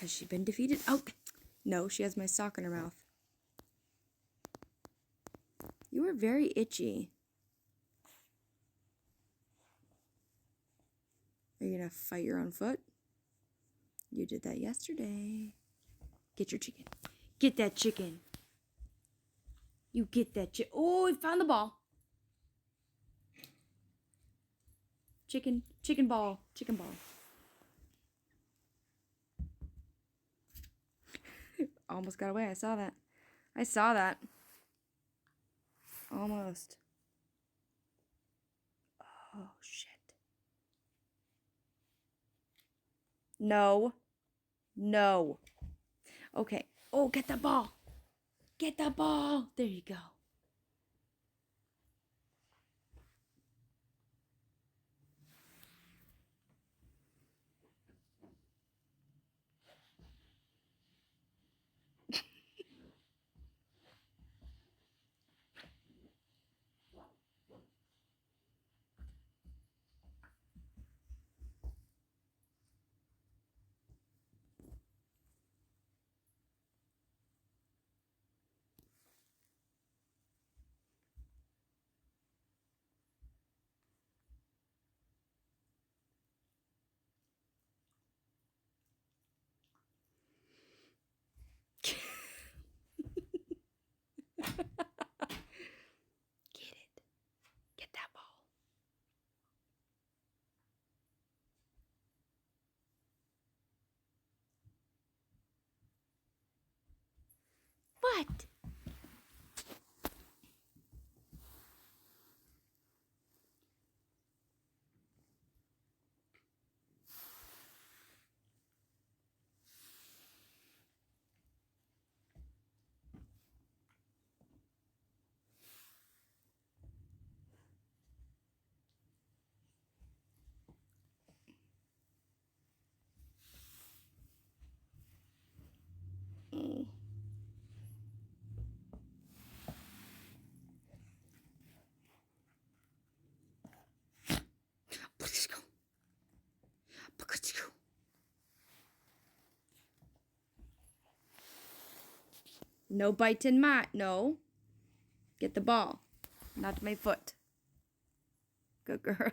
Has she been defeated? Oh, no, she has my sock in her mouth. You are very itchy. Are you gonna fight your own foot? You did that yesterday. Get your chicken. Get that chicken. You get that chicken. Oh, we found the ball. Chicken ball. Chicken ball. Almost got away. I saw that. Almost. Oh, shit. No. No. Okay. Oh, get the ball. Get the ball. There you go. Get it. Get that ball. What? No biting no. Get the ball. Not my foot. Good girl.